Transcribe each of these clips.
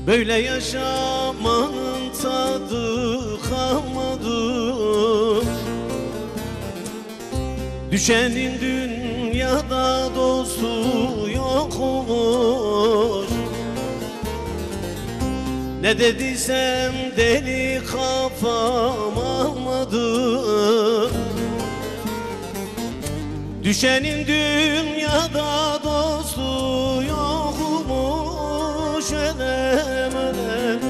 Böyle yaşamanın tadı kalmadı. Düşenin dünyada dostu yokmuş. Ne dediysem deli kafam almadı. Düşenin dünyada dostu yokmuş. Elem elem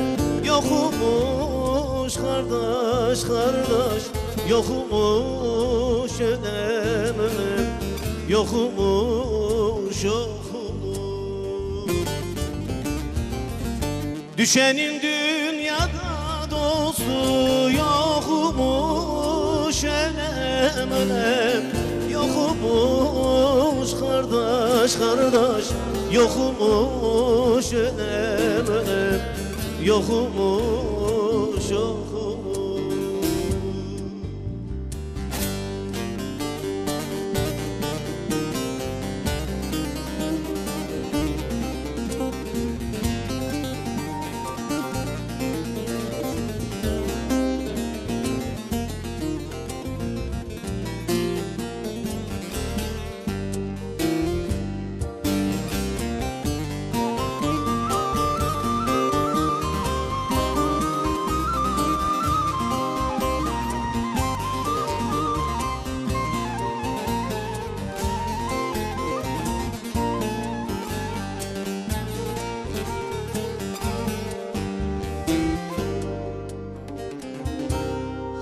yokmuş kardeş kardeş yokmuş. Elem elem yokmuş yokmuş. Düşenin dünyada dostu yokmuş. Elem elem yokmuş kardeş kardeş yokmuş. Elem elem yokmuş yokmuş.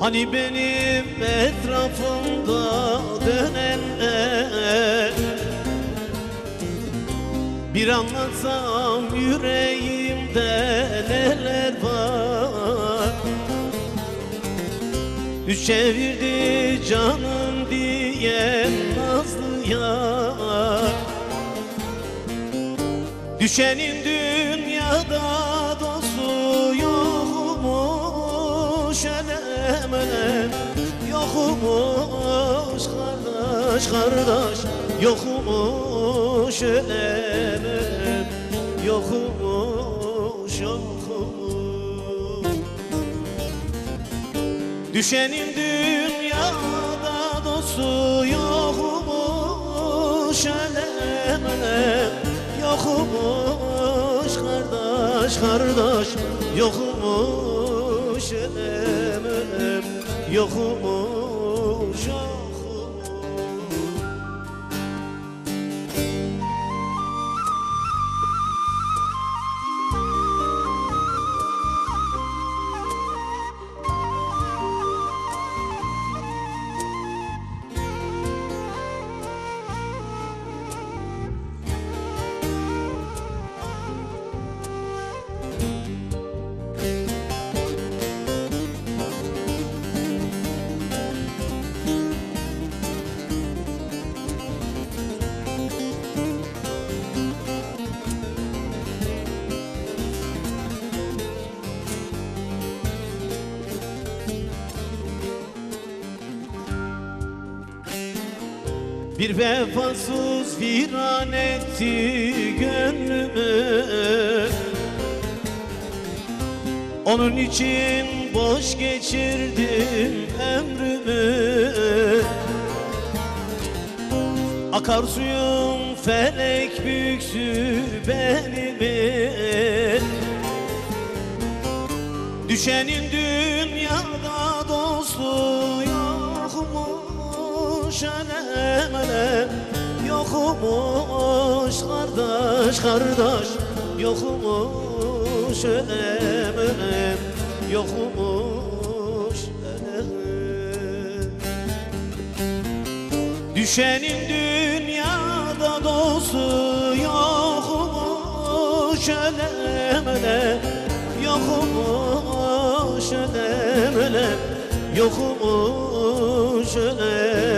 Hani benim etrafımda dönenler, bir anlatsam yüreğimde neler var. Üç çevirdi canım diye nazlı yar. Düşenin dünyada dostu yokmuş. Elem elem yokmuş kardeş kardeş yokmuş. Elem elem yokmuş yokmuş. Düşenin dünyada dostu yokmuş. Elem elem yokmuş kardeş kardeş yokmuş. Elem elem yokmuş yokmuş. Bir vefasız viran etti gönlümü. Onun için boş geçirdim ömrümü. Akarsuyum felek büksü benimi. Düşenin dünyada dostu yokmuş. Elem elem yokmuş kardeş kardeş yokmuş. Elem elem yokmuş. Elem. Düşenin dünyada dostu yokmuş. Elem elem yokmuş. Elem elem yokmuş. Elem